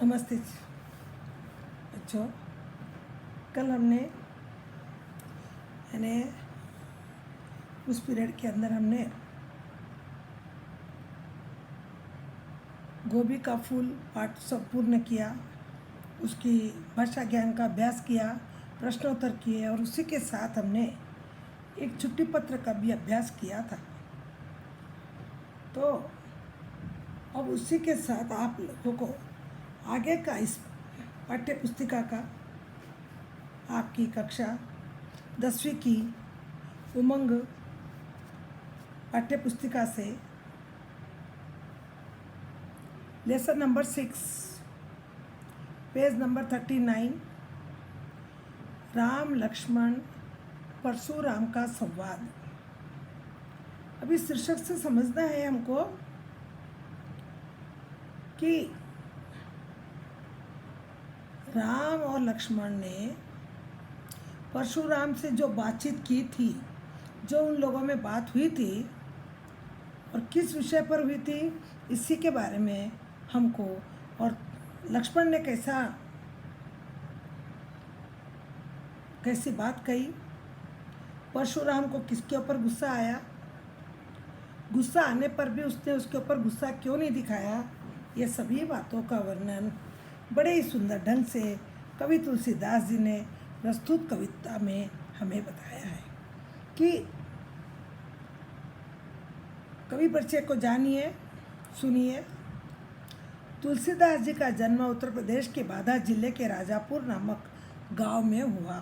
नमस्ते बच्चों। कल हमने यानी उस पीरियड के अंदर हमने गोभी का फूल पाठ सब पूर्ण किया, उसकी भाषा ज्ञान का अभ्यास किया, प्रश्नोत्तर किए और उसी के साथ हमने एक छुट्टी पत्र का भी अभ्यास किया था। तो अब उसी के साथ आप लोगों को आगे का इस पाठ्य पुस्तिका का आपकी कक्षा 10वीं की उमंग पाठ्य पुस्तिका से lesson number 6 page number 39 Ram Lakshman Parshuram का संवाद। अभी शीर्षक से समझना है हमको कि राम और लक्ष्मण ने परशुराम से जो बातचीत की थी, जो उन लोगों में बात हुई थी और किस विषय पर हुई थी, इसी के बारे में हमको, और लक्ष्मण ने कैसी बात कही, परशुराम को किसके ऊपर गुस्सा आया, गुस्सा आने पर भी उसने उसके ऊपर गुस्सा क्यों नहीं दिखाया, ये सभी बातों का वर्णन बड़े ही सुंदर ढंग से कवि तुलसीदास जी ने प्रस्तुत कविता में हमें बताया है। कि कवि परिचय को जानिए, सुनिए। तुलसीदास जी का जन्म उत्तर प्रदेश के बांदा जिले के राजापुर नामक गांव में हुआ।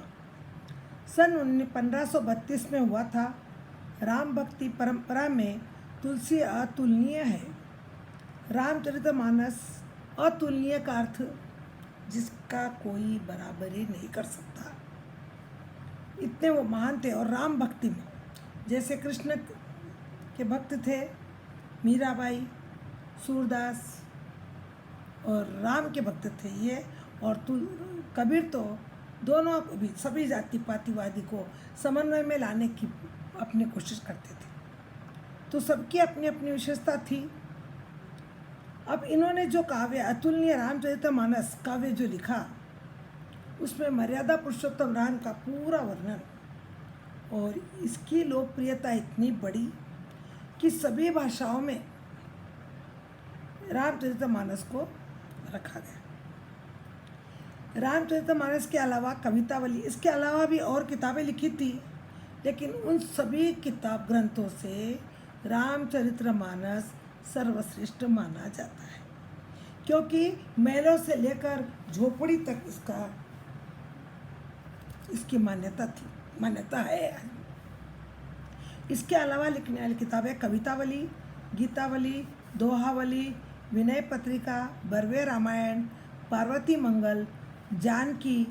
सन 1532 में हुआ था। राम भक्ति परंपरा में तुलसी अतुलनीय है। रामचरितमानस अतुलनीय का अर्थ जिसका कोई बराबरी नहीं कर सकता, इतने वो महान थे। और राम भक्ति में जैसे कृष्ण के भक्त थे मीराबाई, सूरदास, और राम के भक्त थे ये, और कबीर तो दोनों को भी, सभी जाति पातिवादी को समन्वय में लाने की अपनी कोशिश करते थे। तो सबकी अपनी अपनी विशेषता थी। अब इन्होंने जो काव्य अतुलनीय रामचरितमानस काव्य जो लिखा, उसमें मर्यादा पुरुषोत्तम राम का पूरा वर्णन, और इसकी लोकप्रियता इतनी बड़ी कि सभी भाषाओं में रामचरितमानस को रखा गया। रामचरितमानस के अलावा कवितावली, इसके अलावा भी और किताबें लिखी थी, लेकिन उन सभी किताब ग्रंथों से रामचरितमानस सर्वश्रेष्ठ माना जाता है, क्योंकि महलों से लेकर झोपड़ी तक इसकी मान्यता है। इसके अलावा लिखने वाली किताबें कवितावली, गीतावली, दोहावली, विनय पत्रिका, बरवे रामायण, पार्वती मंगल, जानकी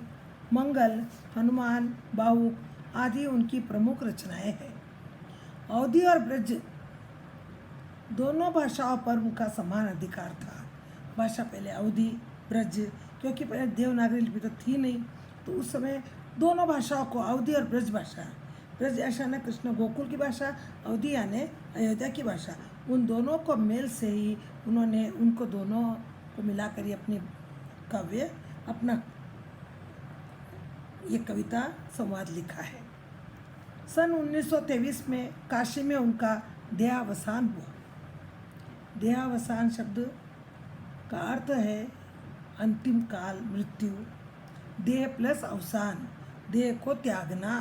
मंगल, हनुमान बाहुक आदि उनकी प्रमुख रचनाएं हैं। अवधी और ब्रज दोनों भाषाओं पर उनका समान अधिकार था। भाषा पहले अवधी, ब्रज, क्योंकि पहले देवनागरी लिपि तो थी नहीं, तो उस समय दोनों भाषाओं को, अवधी और ब्रज भाषा, ब्रज यानी कृष्ण गोकुल की भाषा, अवधी यानी अयोध्या की भाषा, उन दोनों को मेल से ही उन्होंने उनको दोनों को मिलाकर ही अपनी काव्य, अपना ये कविता संवाद लिखा है। सन 1923 में काशी में उनका देहावसान हुआ। देहावसान शब्द का अर्थ है अंतिम काल, मृत्यु। देह प्लस अवसान, देह को त्यागना।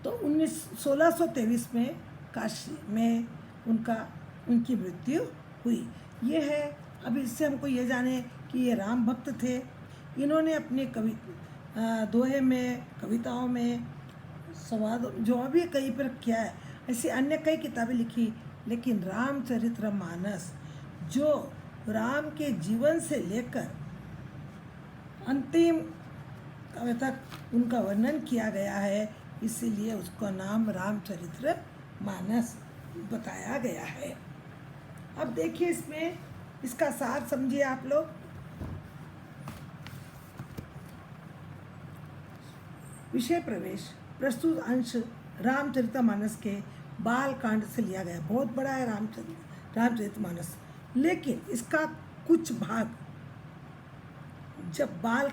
तो 1623 में काशी में उनकी मृत्यु हुई। ये है। अब इससे हमको ये जाने कि ये राम भक्त थे। इन्होंने अपने दोहे में, कविताओं में, संवाद जो भी कहीं पर किया है, ऐसी अन्य कई किताबें लिखी, लेकिन रामचरितमानस जो राम के जीवन से लेकर अंतिम काव्य तक उनका वर्णन किया गया है, इसीलिए उसका नाम रामचरितमानस बताया गया है। अब देखिए, इसमें इसका सार समझिए आप लोग। विषय प्रवेश। प्रस्तुत अंश रामचरितमानस के बाल कांड से लिया गया। बहुत बड़ा है रामचरितमानस, लेकिन इसका कुछ भाग जब बाल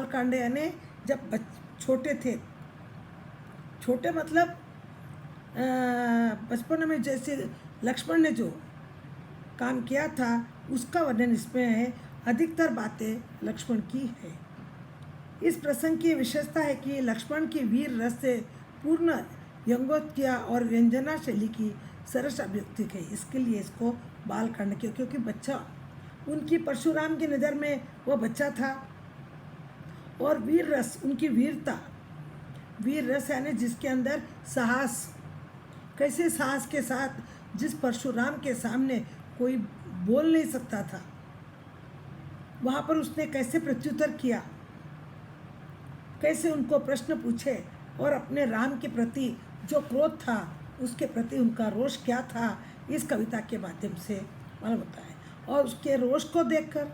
कांड यानी जब छोटे थे, छोटे मतलब बचपन में जैसे लक्ष्मण ने जो काम किया था उसका वर्णन इसमें है। अधिकतर बातें लक्ष्मण की है। इस प्रसंग की विशेषता है कि लक्ष्मण की वीर रस से पूर्ण व्यंग्योक्ति और व्यंजना शैली की सरस अभिव्यक्ति है, इसके लिए इसको बालकांड किया, क्योंकि बच्चा उनकी परशुराम की नज़र में वो बच्चा था। और वीर रस उनकी वीरता, वीर रस यानी जिसके अंदर साहस, कैसे साहस के साथ जिस परशुराम के सामने कोई बोल नहीं सकता था, वहाँ पर उसने कैसे प्रत्युत्तर किया, कैसे उनको प्रश्न पूछे और अपने राम के प्रति जो क्रोध था उसके प्रति उनका रोष क्या था, इस कविता के माध्यम से मालूम होता है। और उसके रोष को देखकर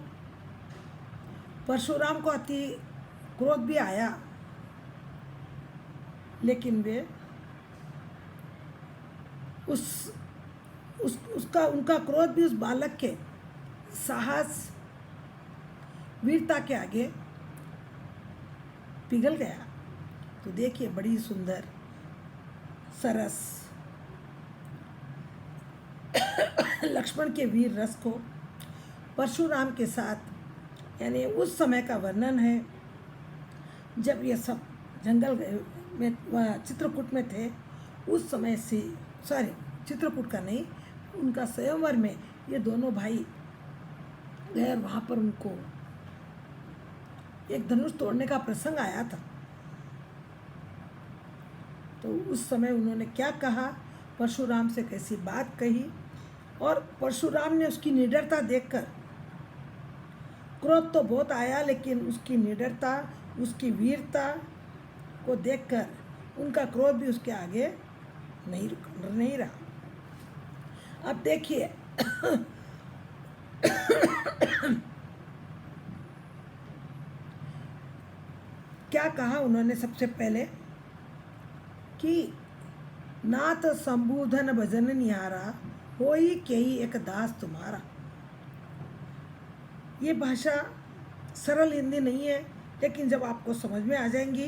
परशुराम को अति क्रोध भी आया, लेकिन वे उसका उनका क्रोध भी उस बालक के साहस वीरता के आगे पिघल गया। तो देखिए बड़ी सुंदर सरस लक्ष्मण के वीर रस को परशुराम के साथ, यानी उस समय का वर्णन है जब ये सब जंगल में चित्रकूट में थे, उस समय से, सॉरी चित्रकूट का नहीं, उनका स्वयंवर में ये दोनों भाई गए, वहाँ पर उनको एक धनुष तोड़ने का प्रसंग आया था। तो उस समय उन्होंने क्या कहा, परशुराम से कैसी बात कही, और परशुराम ने उसकी निडरता देखकर, क्रोध तो बहुत आया लेकिन उसकी निडरता, उसकी वीरता को देखकर उनका क्रोध भी उसके आगे नहीं रहा। अब देखिए क्या कहा उन्होंने सबसे पहले कि नाथ संबोधन भजन निहारा, होई केही एक दास तुम्हारा। ये भाषा सरल हिंदी नहीं है, लेकिन जब आपको समझ में आ जाएंगी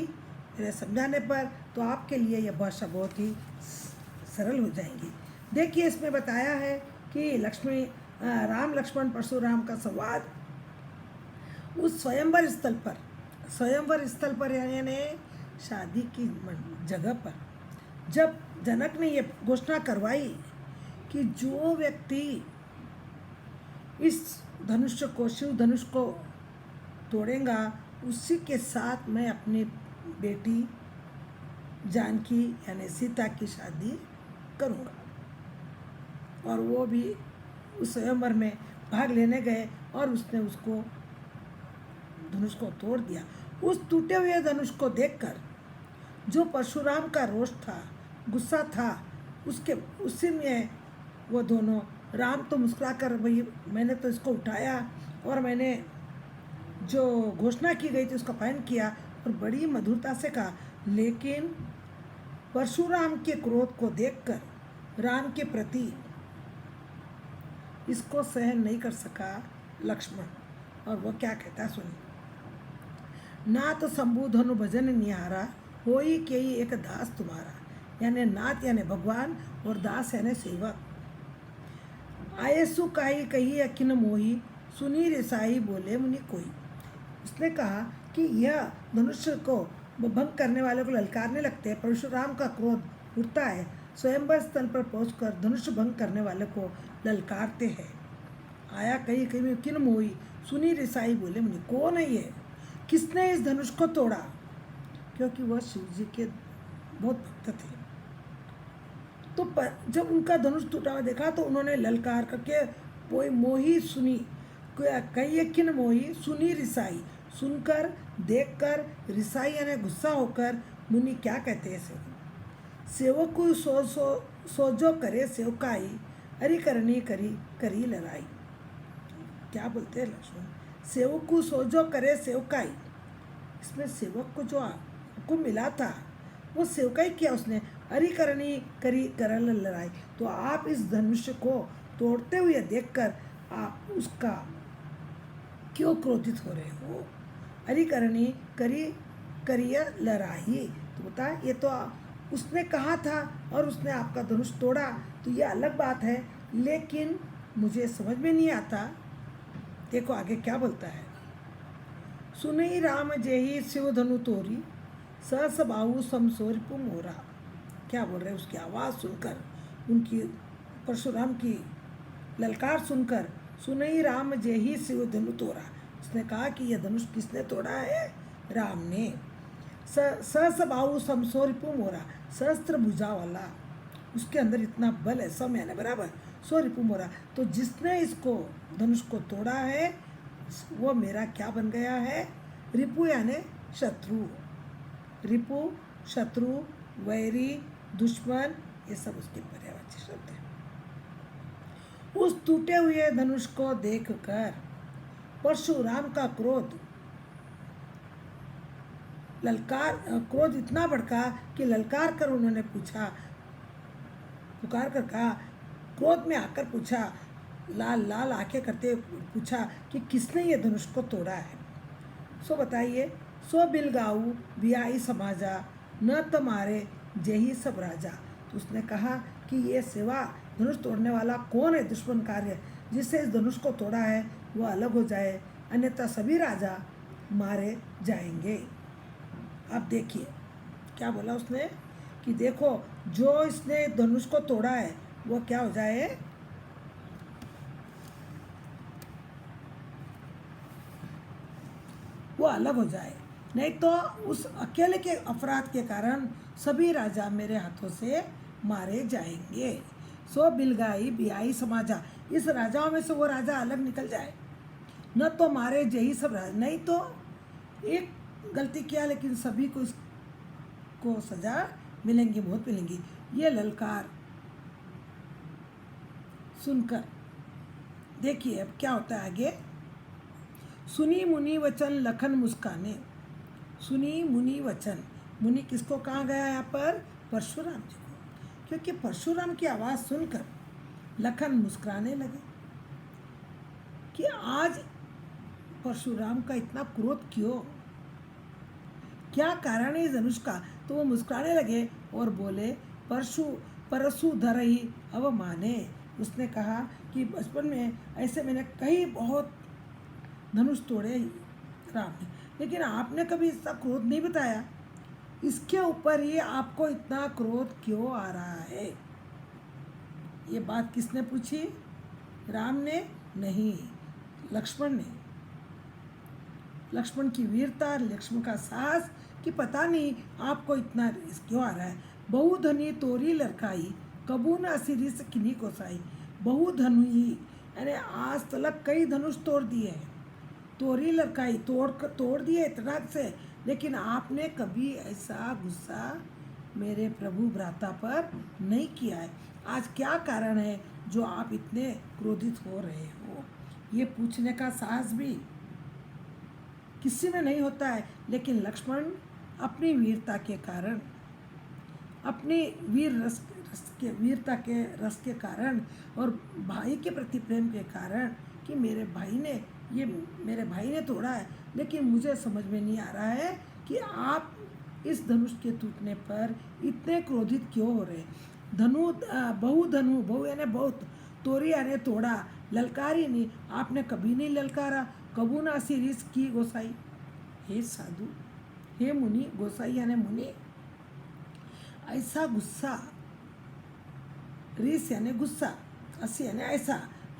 मेरे समझाने पर, तो आपके लिए यह भाषा बहुत ही सरल हो जाएंगी। देखिए इसमें बताया है कि राम लक्ष्मण परशुराम का संवाद उस स्वयंवर स्थल पर यानी शादी की जगह पर, जब जनक ने ये घोषणा करवाई कि जो व्यक्ति इस धनुष को, शिव धनुष को तोड़ेगा, उसी के साथ मैं अपनी बेटी जानकी यानी सीता की शादी करूँगा। और वो भी उस स्वयंवर में भाग लेने गए और उसने उसको धनुष को तोड़ दिया। उस टूटे हुए धनुष को देखकर जो परशुराम का रोष था, गुस्सा था, उसी में वो दोनों, राम तो मुस्कुरा कर, भाई मैंने तो इसको उठाया और मैंने जो घोषणा की गई थी उसका पालन किया, और बड़ी मधुरता से कहा, लेकिन परशुराम के क्रोध को देखकर राम के प्रति इसको सहन नहीं कर सका लक्ष्मण, और वो क्या कहता सुनिए। नाथ संबोधनु भजन निहारा, होई केही एक दास तुम्हारा, यानी नाथ यानी भगवान और दास यानी सेवक। आयसु काई कही अखिन मोही, सुनी रिसाई बोले मुनि कोई। उसने कहा कि यह धनुष्य को भंग करने वाले को ललकारने लगते हैं, परशुराम का क्रोध उठता है, स्वयंवर स्थल पर पहुंचकर धनुष भंग करने वाले को ललकारते हैं। आया कहीं कहीं में किन मोही, सुनी रिसाई बोले मुनि, कौन है ये, किसने इस धनुष को तोड़ा, क्योंकि वह शिव जी के बहुत भक्त थे। तो जब उनका धनुष टूटा हुआ देखा तो उन्होंने ललकार करके कोई मोही सुनी, कही किन मोही, सुनी रिसाई, सुनकर देखकर, रिसाई यानी गुस्सा होकर, मुनि क्या कहते हैं, सेवक को सोजो करे सेवकाई, हरि करनी करी लड़ाई। क्या बोलते हैं लक्ष्मण, सेवक को सोजो करे सेवकाई, इसमें सेवक को जो हुक्म मिला था वो सेवकाई किया उसने, हरि करनी करी करल लड़ाई। तो आप इस धनुष को तोड़ते हुए देखकर आप उसका क्यों क्रोधित हो रहे हो, अरिकरणी करी करिय लड़ाई। तो बता, ये तो उसने कहा था और उसने आपका धनुष तोड़ा, तो ये अलग बात है, लेकिन मुझे समझ में नहीं आता। देखो आगे क्या बोलता है। सुनई राम जेहि शिव धनु तोरी, सहस बाहु समसोरिपु मोरा। क्या बोल रहे हैं? उसकी आवाज़ सुनकर, उनकी परशुराम की ललकार सुनकर, सुनई राम जेहि शिव धनु तोड़ा, उसने कहा कि यह धनुष किसने तोड़ा है? राम ने। सहस बाहु समसोरिपु मोरा, सहस्त्र भुजा वाला, उसके अंदर इतना बल है, सम यानी बराबर, सो रिपु मोरा, तो जिसने इसको धनुष को तोड़ा है वो मेरा क्या बन गया है? रिपु यानी शत्रु। रिपु शत्रु, वैरी, दुश्मन, ये सब उसके पर्यायवाची शब्द है। उस टूटे हुए धनुष को देखकर परशुराम का क्रोध क्रोध इतना भड़का कि ललकार कर उन्होंने पूछा, पुकार कर कहा, क्रोध में आकर पूछा, लाल लाल आंखें करते पूछा कि किसने ये धनुष को तोड़ा है? सो बताइए। सो बिलगाऊ बियाई समाजा, न तुम्हारे जेही सब राजा। तो उसने कहा कि ये सेवा धनुष तोड़ने वाला कौन है? दुश्मन कार्य जिससे इस धनुष को तोड़ा है वो अलग हो जाए, अन्यथा सभी राजा मारे जाएंगे। अब देखिए क्या बोला उसने कि देखो, जो इसने धनुष को तोड़ा है वो क्या हो जाए? वो अलग हो जाए, नहीं तो उस अकेले के अपराध के कारण सभी राजा मेरे हाथों से मारे जाएंगे। सो बिलगाई बियाई समाजा, इस राजाओं में से वो राजा अलग निकल जाए, न तो मारे जही सब राजा, नहीं तो एक गलती किया लेकिन सभी को इसको सजा मिलेंगी, बहुत मिलेंगी। ये ललकार सुनकर देखिए अब क्या होता है आगे। सुनी मुनि वचन लखन मुस्काने। सुनी मुनि वचन, मुनि किसको कहा गया यहाँ पर? परशुराम जी को, क्योंकि परशुराम की आवाज़ सुनकर लखन मुस्कुराने लगे कि आज परशुराम का इतना क्रोध क्यों, क्या कारण है इस धनुष का? तो वो मुस्कुराने लगे और बोले, परशु धरहि अवमाने। उसने कहा कि बचपन में ऐसे मैंने कई बहुत धनुष तोड़े राम ने, लेकिन आपने कभी इसका क्रोध नहीं बताया, इसके ऊपर ही आपको इतना क्रोध क्यों आ रहा है? ये बात किसने पूछी? राम ने नहीं, लक्ष्मण ने। लक्ष्मण की वीरता, लक्ष्मण का साहस कि पता नहीं आपको इतना क्यों आ रहा है। बहुधनी तोरी लड़काई, कबू न सिरिस किन्हीं को साई। बहुधनु ही यानी आज तलक कई धनुष तोड़ दिए हैं, तोरी लड़काई तोड़ दिए इतना से, लेकिन आपने कभी ऐसा गुस्सा मेरे प्रभु भ्राता पर नहीं किया है। आज क्या कारण है जो आप इतने क्रोधित हो रहे हो? ये पूछने का साहस भी किसी में नहीं होता है, लेकिन लक्ष्मण अपनी वीरता के कारण, अपनी वीरता के रस के कारण और भाई के प्रति प्रेम के कारण कि मेरे भाई ने तोड़ा है, लेकिन मुझे समझ में नहीं आ रहा है कि आप इस धनुष के टूटने पर इतने क्रोधित क्यों हो रहे? बहु यानी बहुत, तोरी यानी तोड़ा, ललकारी नहीं, आपने कभी नहीं ललकारा। कबू ना सिरिस की गोसाई, हे साधु, हे मुनि, गोसाई यानी मुनि, ऐसा गुस्सा, रीस यानी गुस्सा, असी यानी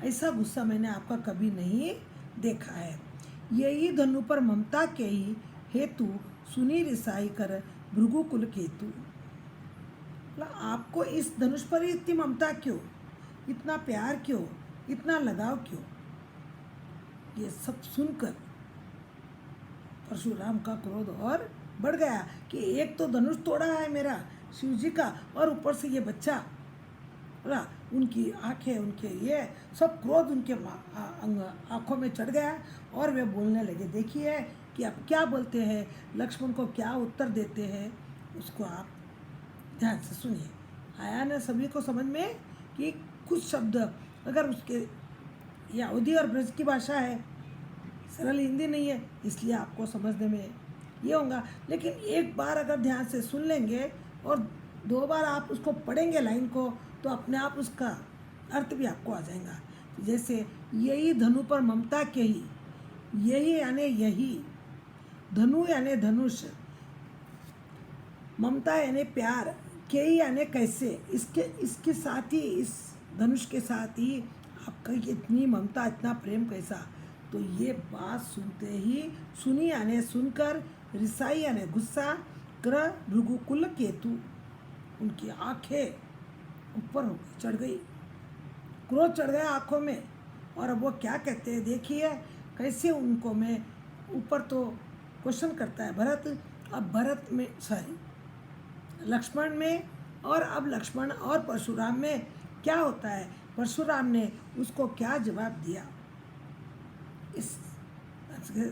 ऐसा गुस्सा मैंने आपका कभी नहीं देखा है। यही धनु पर ममता के ही हेतु सुनी रिसाई कर भृगुकुल केतु। आपको इस धनुष पर इतनी ममता क्यों, इतना प्यार क्यों, इतना लगाव क्यों? ये सब सुनकर परशुराम का क्रोध और बढ़ गया कि एक तो धनुष तोड़ा है मेरा शिव जी का, और ऊपर से ये बच्चा, बोला उनकी आंखें, उनके ये सब क्रोध उनके आंखों में चढ़ गया और वे बोलने लगे। देखिए कि आप क्या बोलते हैं, लक्ष्मण को क्या उत्तर देते हैं, उसको आप ध्यान से सुनिए। आया ना सभी को समझ में कि कुछ शब्द अगर उसके, ये अवधी और ब्रज की भाषा है, सरल हिंदी नहीं है, इसलिए आपको समझने में ये होगा। लेकिन एक बार अगर ध्यान से सुन लेंगे और 2 बार आप उसको पढ़ेंगे लाइन को, तो अपने आप उसका अर्थ भी आपको आ जाएगा। जैसे यही धनु पर ममता के ही, यही यानी यही, धनु यानी धनुष, ममता यानी प्यार, के ही यानी कैसे, इसके साथ ही, इस धनुष के साथ ही आपका इतनी ममता, इतना प्रेम कैसा। तो ये बात सुनते ही, सुनी यानी सुनकर, रिसाई यानी गुस्सा, ग्रह भृगुकुल केतु, उनकी आंखें ऊपर हो गई, चढ़ गई, क्रोध चढ़ गया आंखों में। और अब वो क्या कहते हैं देखिए कैसे उनको मैं ऊपर तो क्वेश्चन करता है भरत, अब भरत में लक्ष्मण में, और अब लक्ष्मण और परशुराम में क्या होता है, परशुराम ने उसको क्या जवाब दिया, इस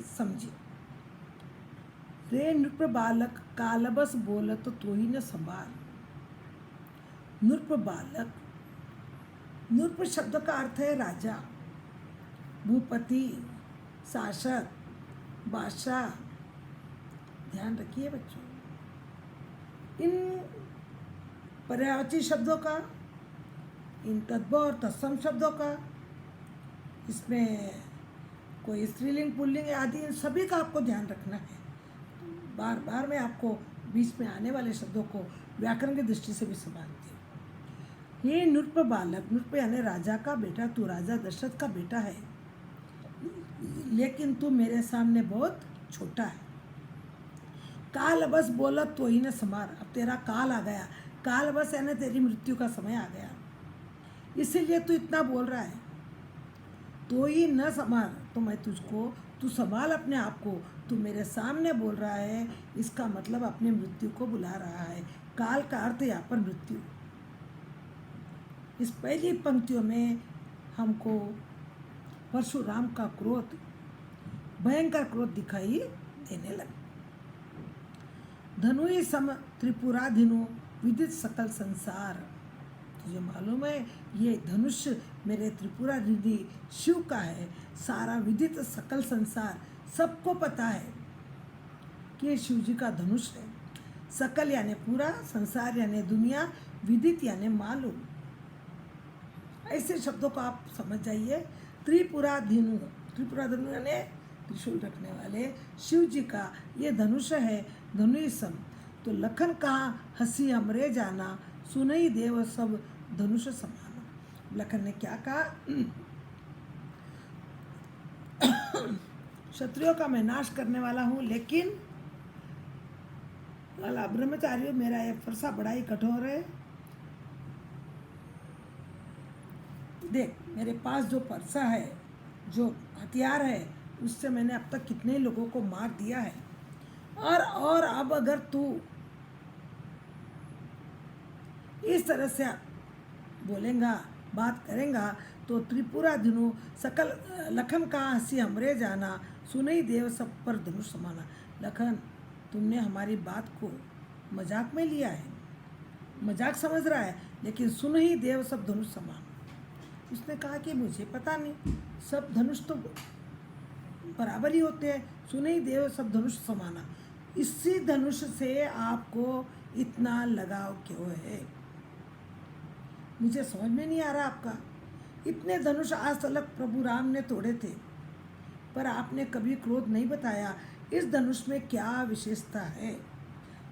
समझिए। रे नृप बालक कालबस बोलत तो ही न संभाल। नृप बालक, नृप शब्द का अर्थ है राजा, भूपति, शासक, बादशाह। ध्यान रखिए बच्चों, इन पर्यायवाची शब्दों का, इन तद्भव और तत्सम शब्दों का, इसमें कोई स्त्रीलिंग पुल्लिंग आदि, इन सभी का आपको ध्यान रखना है। बार बार मैं आपको बीच में आने वाले शब्दों को व्याकरण की दृष्टि से भी समझाती हूँ। ये नृप बालक, नृप यानी राजा का बेटा, तू राजा दशरथ का बेटा है, लेकिन तू मेरे सामने बहुत छोटा है। काल बस बोला तो ही न समार, अब तेरा काल आ गया, काल बस यानी तेरी मृत्यु का समय आ गया, इसीलिए तू इतना बोल रहा है। तो ही न समार, तो मैं तुझको, तू संभाल अपने आप को, तू मेरे सामने बोल रहा है, इसका मतलब अपने मृत्यु को बुला रहा है। काल का अर्थ यहाँ पर मृत्यु। इस पहली पंक्तियों में हमको परशुराम का क्रोध, भयंकर क्रोध दिखाई देने लगा। धनु सम त्रिपुराधिनु विदित सकल संसार, तुझे मालूम है ये धनुष मेरे त्रिपुराधि शिव का है, सारा विदित सकल संसार, सबको पता है कि ये शिव जी का धनुष है। सकल यानी पूरा, संसार यानी दुनिया, विदित यानी मालूम। ऐसे शब्दों को आप समझ जाइए। त्रिपुराधिनु, त्रिपुराधिनु यानी त्रिशूल रखने वाले शिव जी का ये धनुष है, धनुषम। तो लखन कहा हंसी हमरे जाना, सुनई देव सब धनुष समाना। लखन ने क्या कहा, क्षत्रियों का मैं नाश करने वाला हूँ, लेकिन वाला ब्रह्मचारियों मेरा ये फरसा बड़ा ही कठोर है। देख मेरे पास जो फरसा है, जो हथियार है, उससे मैंने अब तक कितने लोगों को मार दिया है। और अब अगर तू इस तरह से बोलेगा, बात करेगा, तो त्रिपुराधिनु सकल लखन का हंसी हमरे जाना, सुनई देव सब पर धनुष समाना। लखन तुमने हमारी बात को मजाक में लिया है, मजाक समझ रहा है, लेकिन सुन ही देव सब धनुष समाना। उसने कहा कि मुझे पता नहीं, सब धनुष तो बराबर ही होते हैं, सुन ही देव सब धनुष समाना। इसी धनुष से आपको इतना लगाव क्यों है, मुझे समझ में नहीं आ रहा आपका। इतने धनुष आज तक प्रभु राम ने तोड़े थे, पर आपने कभी क्रोध नहीं बताया। इस धनुष में क्या विशेषता है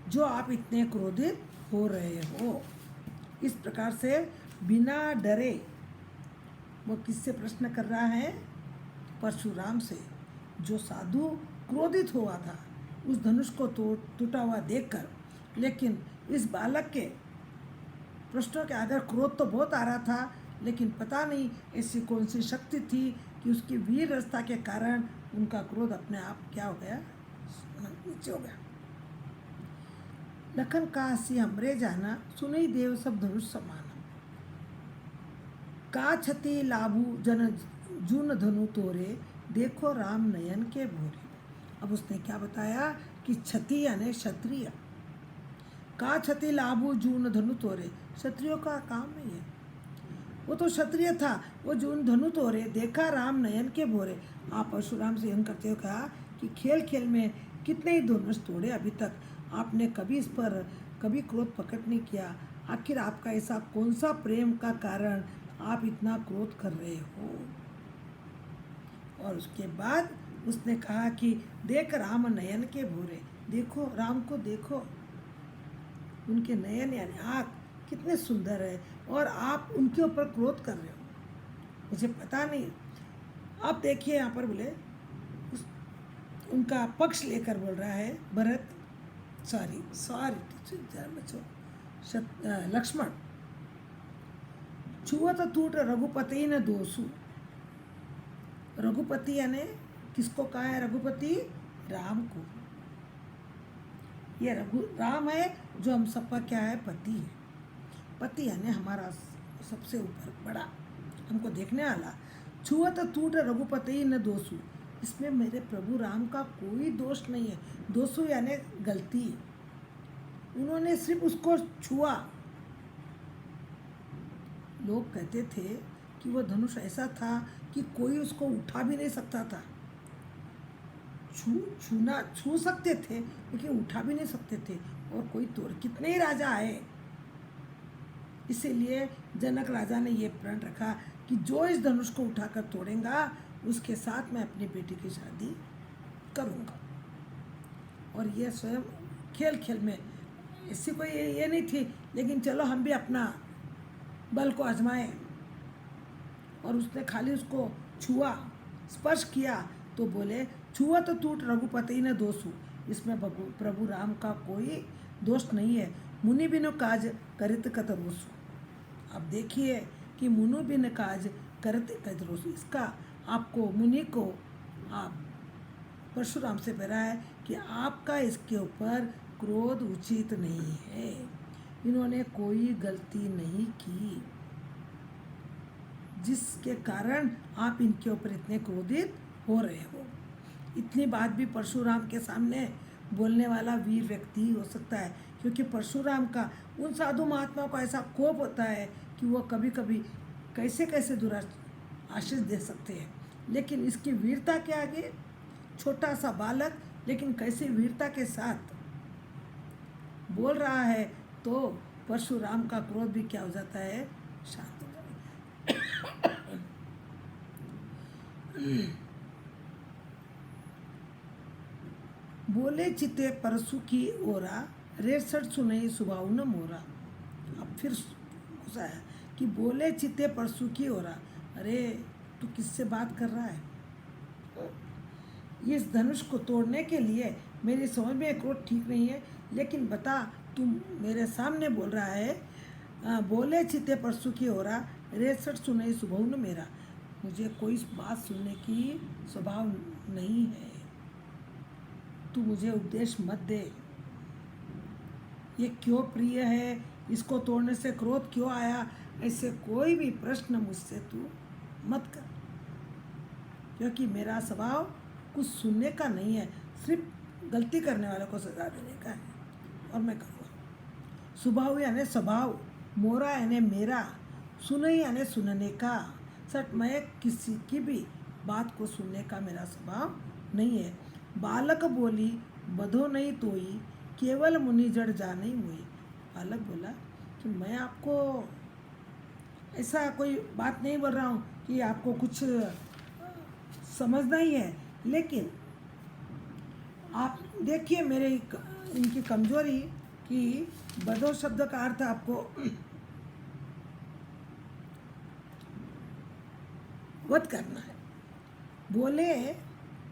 जो आप इतने क्रोधित हो रहे हो। इस प्रकार से बिना डरे वो किससे प्रश्न कर रहा है, परशुराम से, जो साधु क्रोधित हुआ था उस धनुष को टूटा हुआ देखकर। लेकिन इस बालक के प्रश्नों के आगे क्रोध तो बहुत आ रहा था, लेकिन पता नहीं ऐसी कौन सी शक्ति थी कि उसकी वीर रसता के कारण उनका क्रोध अपने आप क्या हो गया, नीचे हो गया। लखन का हंसी हमरे जाना, सुनई देव सब धनुष समाना। का छति लाभू जन जून धनु तोरे, देखो राम नयन के भोरे। अब उसने क्या बताया कि छति यानी क्षत्रिय, का छति लाभू जून धनु तोरे, क्षत्रियों का काम है ये। वो तो क्षत्रिय था, वो जून धनु तोड़े, देखा राम नयन के भोरे। आप परशुराम से यंग करते हो कहा कि खेल खेल में कितने ही धनुष तोड़े अभी तक, आपने कभी इस पर कभी क्रोध प्रकट नहीं किया। आखिर आपका ऐसा कौन सा प्रेम का कारण आप इतना क्रोध कर रहे हो? और उसके बाद उसने कहा कि देख राम नयन के भोरे, देखो राम को देखो, उनके नयन यानी आँख कितने सुंदर है और आप उनके ऊपर क्रोध कर रहे हो। मुझे पता नहीं। आप देखिए यहाँ पर बोले उनका पक्ष लेकर बोल रहा है भरत, सॉरी लक्ष्मण, छुअत टूट रघुपति न दोषु। रघुपति यानी किसको कहा है? रघुपति राम को। ये राम है जो हम सबका क्या है? पति है। पति यानी हमारा सबसे ऊपर बड़ा, हमको देखने वाला। छुअत टूट रघुपति न दोषु, इसमें मेरे प्रभु राम का कोई दोष नहीं है। दोषु यानी गलती, उन्होंने सिर्फ उसको छुआ। लोग कहते थे कि वो धनुष ऐसा था कि कोई उसको उठा भी नहीं सकता था। छू सकते थे लेकिन उठा भी नहीं सकते थे, और कोई तोड़, कितने ही राजा आए। इसीलिए जनक राजा ने ये प्रण रखा कि जो इस धनुष को उठाकर तोड़ेगा उसके साथ मैं अपनी बेटी की शादी करूँगा। और ये स्वयं खेल खेल में, इससे कोई ये नहीं थी, लेकिन चलो हम भी अपना बल को आजमाएं। और उसने खाली उसको छुआ, स्पर्श किया तो बोले छुआ तो टूट रघुपति ने दोषु, इसमें प्रभु राम का कोई दोष नहीं है। मुनि बिनु काज करित कतरोसु। अब देखिए कि मुनु बिन काज करत कतरोसु, इसका आपको मुनि को आप परशुराम से कह रहा है कि आपका इसके ऊपर क्रोध उचित नहीं है। इन्होंने कोई गलती नहीं की जिसके कारण आप इनके ऊपर इतने क्रोधित हो रहे हो। इतनी बात भी परशुराम के सामने बोलने वाला वीर व्यक्ति ही हो सकता है, क्योंकि परशुराम का उन साधु महात्माओं को ऐसा कोप होता है कि वो कभी कभी कैसे कैसे आशीष दे सकते हैं। लेकिन इसकी वीरता के आगे छोटा सा बालक लेकिन कैसे वीरता के साथ बोल रहा है, तो परशुराम का क्रोध भी क्या हो जाता है? शांत हो जाता है। बोले चिते परसु की ओरा, रेसठ सुनई सुभाव न मोरा। अब फिर गुस्सा है कि बोले चिते परसु की ओरा, अरे तू किससे बात कर रहा है? इस धनुष को तोड़ने के लिए मेरी समझ में क्रोध ठीक नहीं है, लेकिन बता तुम मेरे सामने बोल रहा है बोले चिते परसु की ओरा, रेसठ सुनई सुभाव न मेरा। मुझे कोई बात सुनने की स्वभाव नहीं है, तू मुझे उपदेश मत दे। ये क्यों प्रिय है, इसको तोड़ने से क्रोध क्यों आया, ऐसे कोई भी प्रश्न मुझसे तू मत कर, क्योंकि मेरा स्वभाव कुछ सुनने का नहीं है, सिर्फ गलती करने वालों को सजा देने का है, और मैं करूँगा। स्वभाव यानी स्वभाव, मोरा यानी मेरा, सुनई यानी सुनने का। सच मैं किसी की भी बात को सुनने का मेरा स्वभाव नहीं है। बालक बोली बधो नहीं तोई, केवल मुनि जड़ जा नहीं हुई। बालक बोला कि मैं आपको ऐसा कोई बात नहीं बोल रहा हूँ कि आपको कुछ समझना ही है, लेकिन आप देखिए मेरे इनकी कमजोरी कि बधो शब्द का अर्थ आपको वध करना है। बोले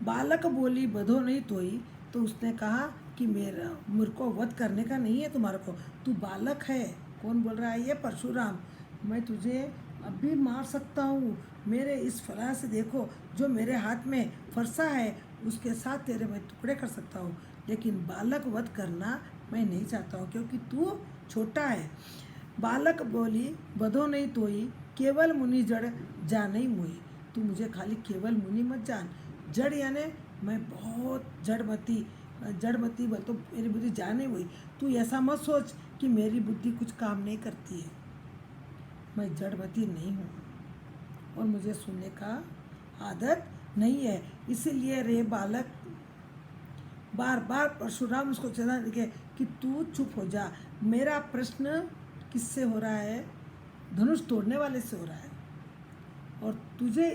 बालक बोली बधो नहीं तोई, तो उसने कहा कि मेरे को वध करने का नहीं है तुम्हारे को, तू बालक है। कौन बोल रहा है? ये परशुराम। मैं तुझे अभी मार सकता हूँ, मेरे इस फला से देखो जो मेरे हाथ में फरसा है उसके साथ तेरे मैं टुकड़े कर सकता हूँ, लेकिन बालक वध करना मैं नहीं चाहता हूँ क्योंकि तू छोटा है। बालक बोली बधो नहीं तोई, केवल मुनि जड़ जा नहीं मुई। तू मुझे खाली केवल मुनि मत जान, जड़ यानी मैं बहुत जड़मती बोल तो मेरी बुद्धि जा नहीं हुई। तू ऐसा मत सोच कि मेरी बुद्धि कुछ काम नहीं करती है। मैं जड़मती नहीं हूँ और मुझे सुनने का आदत नहीं है। इसीलिए रे बालक, बार बार परशुराम उसको चेतावनी देके कि तू चुप हो जा। मेरा प्रश्न किससे हो रहा है? धनुष तोड़ने वाले से हो रहा है, और तुझे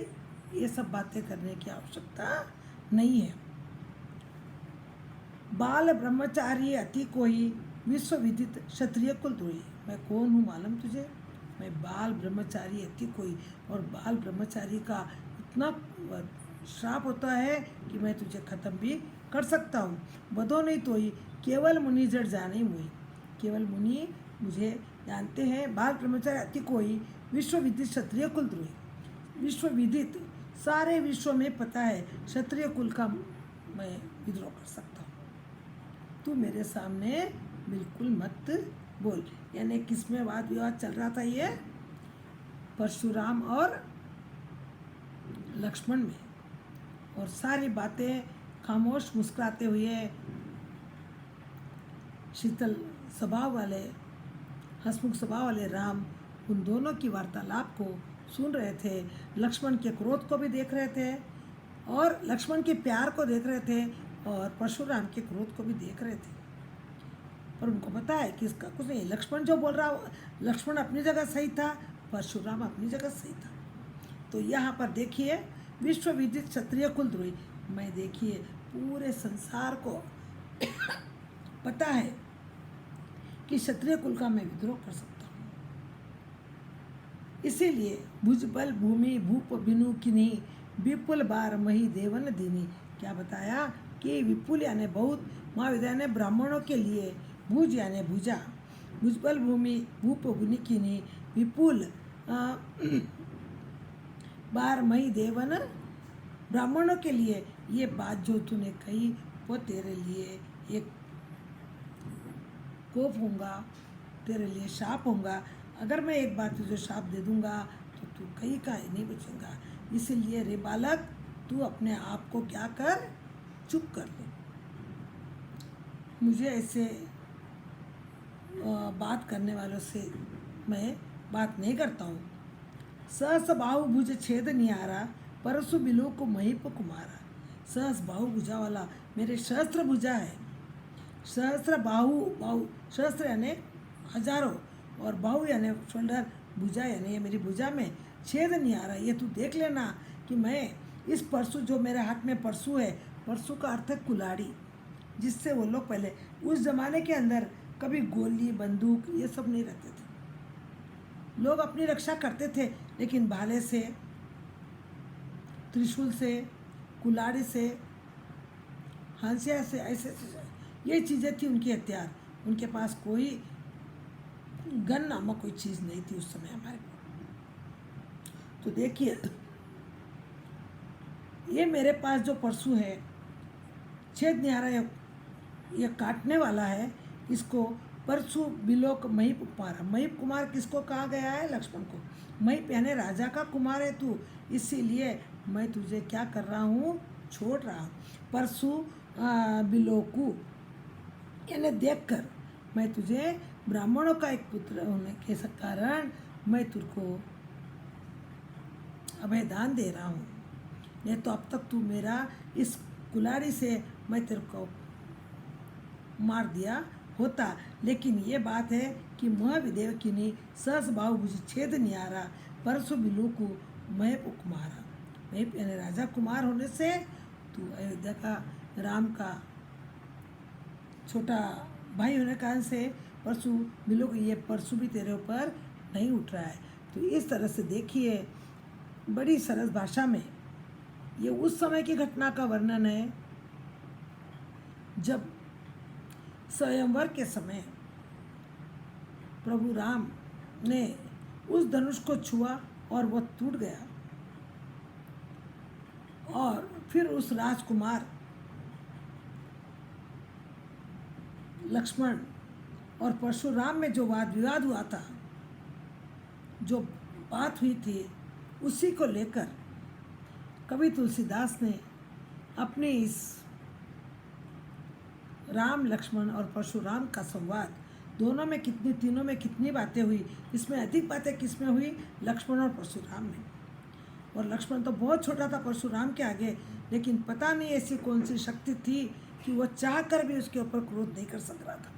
ये सब बातें करने की आवश्यकता नहीं है। बाल ब्रह्मचारी अति कोई, विश्व विदित क्षत्रिय कुल द्रोही। मैं कौन हूँ मालूम तुझे? मैं बाल ब्रह्मचारी अति कोई, और बाल ब्रह्मचारी का इतना श्राप होता है कि मैं तुझे खत्म भी कर सकता हूँ। बधो नहीं तो ही केवल मुनि जड़ जाने मुई। केवल मुनि मुझे जानते हैं। बाल ब्रह्मचारी अति कोई, विश्व विदित क्षत्रिय कुल द्रोही। विश्व विदित, सारे विश्व में पता है क्षत्रिय कुल का मैं विद्रोह कर सकता हूँ। तू मेरे सामने बिल्कुल मत बोल। यानी किसमें वाद विवाद चल रहा था? ये परशुराम और लक्ष्मण में। और सारी बातें खामोश मुस्कुराते हुए शीतल स्वभाव वाले, हंसमुख स्वभाव वाले राम उन दोनों की वार्तालाप को सुन रहे थे। लक्ष्मण के क्रोध को भी देख रहे थे, और लक्ष्मण के प्यार को देख रहे थे, और परशुराम के क्रोध को भी देख रहे थे। पर उनको पता है कि इसका कुछ नहीं। लक्ष्मण जो बोल रहा, लक्ष्मण अपनी जगह सही था, परशुराम अपनी जगह सही था। तो यहाँ पर देखिए, विश्व विदित क्षत्रिय कुल द्रोही। मैं देखिए पूरे संसार को पता है कि क्षत्रिय कुल का मैं विद्रोह कर सकता हूँ। इसीलिए भुजबल भूमि भूप बिनु किन्ही, विपुल बार मही देवन दीनी। क्या बताया कि विपुल यानी बहुत, महाविद्या ने ब्राह्मणों के लिए, भुज यानी भुजा, भुजबल भूमि भूप बिनु किन्ही, विपुल बार मही देवन, ब्राह्मणों के लिए ये बात जो तूने कही वो तेरे लिए एक कोप होगा, तेरे लिए शाप होगा। अगर मैं एक बार तुझे शाप दे दूंगा तो तू कहीं का ही नहीं बचेगा। इसीलिए रे बालक, तू अपने आप को क्या कर, चुप कर ले। मुझे ऐसे बात करने वालों से मैं बात नहीं करता हूँ। सहस बाहु भुज छेद निहारा, परसु बिलो को महीप कुमारा। सहस बाहु भुजा वाला मेरे सहस्त्र भुजा है। सहस्त्र बाहु, बाहु सहस्त्र यानी हजारों, और बाहु यानी शोल्डर, भुजा यानी ये मेरी भुजा में छेद नहीं आ रहा। ये तू देख लेना कि मैं इस परसु, जो मेरे हाथ में परसु है, परसु का अर्थ है कुल्हाड़ी, जिससे वो लोग पहले उस ज़माने के अंदर कभी गोली बंदूक ये सब नहीं रहते थे। लोग अपनी रक्षा करते थे, लेकिन भाले से, त्रिशूल से, कुल्हाड़ी से, हंसिया से, ऐसे ये चीज़ें थी उनके हथियार। उनके पास कोई गन नामक कोई चीज़ नहीं थी उस समय हमारे को। तो देखिए, ये मेरे पास जो परसु है, छेद निहारा, ये काटने वाला है। इसको परसु बिलोक महीप कुमार। महीप कुमार किसको कहा गया है? लक्ष्मण को। महीप यानी राजा का कुमार है तू, इसीलिए मैं तुझे क्या कर रहा हूँ, छोड़ रहा हूँ। परसु बिलोकू यानी देख कर, मैं तुझे ब्राह्मणों का एक पुत्र होने के कारण मैं तुझको अभयदान दे रहा हूँ। नहीं तो अब तक तू मेरा इस कुल्हाड़ी से मैं तेरे को मार दिया होता। लेकिन ये बात है कि महाविदेव किन्हीं सहस बाहु भुज छेद निहारा, परसु बिलू को महेप कुमारा। महेप यानी राजा कुमार होने से तू अयोध्या का, राम का छोटा भाई होने के कारण से परसु बिलू को, ये परसु भी तेरे ऊपर नहीं उठ रहा है। तो इस तरह से देखिए, बड़ी सरस भाषा में ये उस समय की घटना का वर्णन है जब स्वयंवर के समय प्रभु राम ने उस धनुष को छुआ और वह टूट गया, और फिर उस राजकुमार लक्ष्मण और परशुराम में जो वाद विवाद हुआ था, जो बात हुई थी, उसी को लेकर कवि तुलसीदास ने अपने इस राम लक्ष्मण और परशुराम का संवाद दोनों में कितनी, तीनों में कितनी बातें हुई, इसमें अधिक बातें किस में हुई? लक्ष्मण और परशुराम में। और लक्ष्मण तो बहुत छोटा था परशुराम के आगे, लेकिन पता नहीं ऐसी कौन सी शक्ति थी कि वो चाह कर भी उसके ऊपर क्रोध नहीं कर सक रहा था।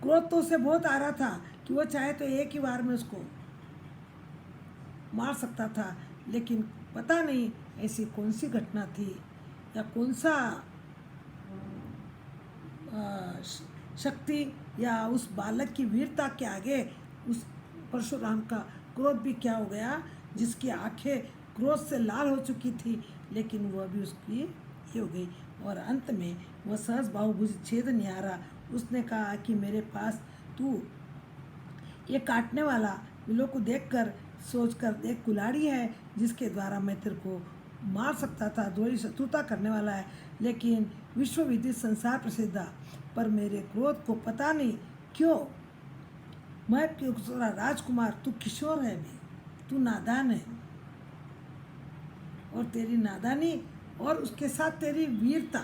क्रोध तो उसे बहुत आ रहा था कि वो चाहे तो एक ही बार में उसको मार सकता था, लेकिन पता नहीं ऐसी कौन सी घटना थी या कौन सा शक्ति या उस बालक की वीरता के आगे उस परशुराम का क्रोध भी क्या हो गया, जिसकी आंखें क्रोध से लाल हो चुकी थी, लेकिन वह भी उसकी ये हो गई। और अंत में वह सहज बाहुभुज छेद निहारा, उसने कहा कि मेरे पास तू ये काटने वाला बिलों को देखकर सोचकर देख, कुल्हाड़ी है जिसके द्वारा मैं तेरे को मार सकता था, द्रोही शत्रुता करने वाला है, लेकिन विश्वविदित संसार प्रसिद्ध, पर मेरे क्रोध को पता नहीं क्यों, मैं तेरा राजकुमार, तू किशोर है भी, तू नादान है, और तेरी नादानी और उसके साथ तेरी वीरता,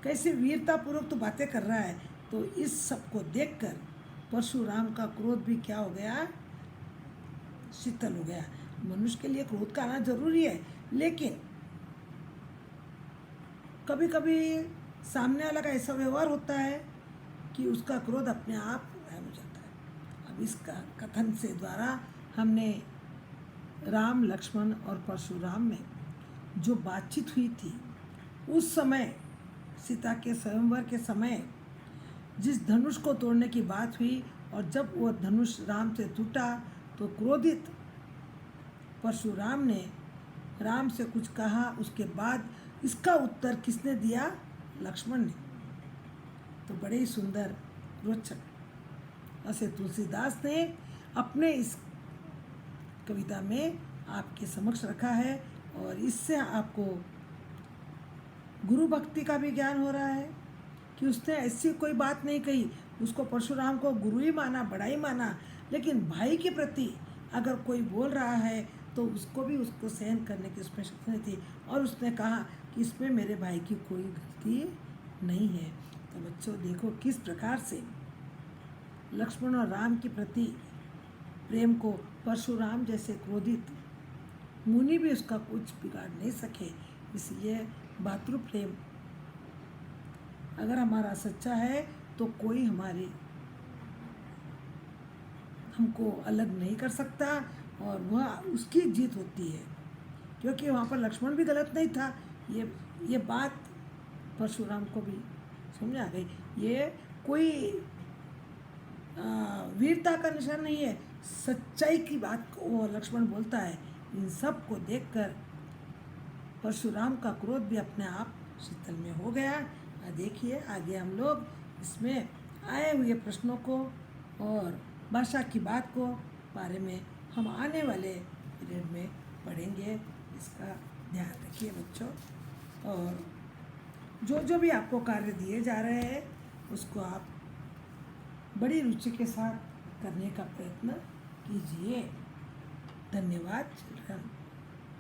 कैसे वीरता पूर्वक तू बातें कर रहा है। तो इस सब को देखकर परशुराम का क्रोध भी क्या हो गया, शीतल हो गया। मनुष्य के लिए क्रोध का आना जरूरी है, लेकिन कभी कभी सामने वाला का ऐसा व्यवहार होता है कि उसका क्रोध अपने आप गायब हो जाता है। अब इस कथन से द्वारा हमने राम, लक्ष्मण और परशुराम में जो बातचीत हुई थी, उस समय सीता के स्वयंवर के समय जिस धनुष को तोड़ने की बात हुई, और जब वो धनुष राम से टूटा तो क्रोधित परशुराम ने राम से कुछ कहा, उसके बाद इसका उत्तर किसने दिया? लक्ष्मण ने। तो बड़े ही सुंदर, रोचक ऐसे तुलसीदास ने अपने इस कविता में आपके समक्ष रखा है, और इससे आपको गुरु भक्ति का भी ज्ञान हो रहा है कि उसने ऐसी कोई बात नहीं कही, उसको परशुराम को गुरु ही माना, बड़ा ही माना, लेकिन भाई के प्रति अगर कोई बोल रहा है तो उसको भी उसको सहन करने की उसमें शक्ति नहीं थी, और उसने कहा कि इसमें मेरे भाई की कोई गलती नहीं है। तो बच्चों देखो किस प्रकार से लक्ष्मण और राम के प्रति प्रेम को परशुराम जैसे क्रोधित मुनि भी उसका कुछ बिगाड़ नहीं सके। इसलिए भातृ प्रेम अगर हमारा सच्चा है तो कोई हमको अलग नहीं कर सकता, और वह उसकी जीत होती है, क्योंकि वहाँ पर लक्ष्मण भी गलत नहीं था। ये बात परशुराम को भी समझ आ गई। ये कोई वीरता का निशान नहीं है, सच्चाई की बात को वो लक्ष्मण बोलता है। इन सब को देखकर परशुराम का क्रोध भी अपने आप शीतल में हो गया। देखिए आगे हम लोग इसमें आए हुए प्रश्नों को और भाषा की बात को बारे में हम आने वाले पीरियड में पढ़ेंगे। इसका ध्यान रखिए बच्चों, और जो भी आपको कार्य दिए जा रहे हैं उसको आप बड़ी रुचि के साथ करने का प्रयत्न कीजिए। धन्यवाद चिल्ड्रन।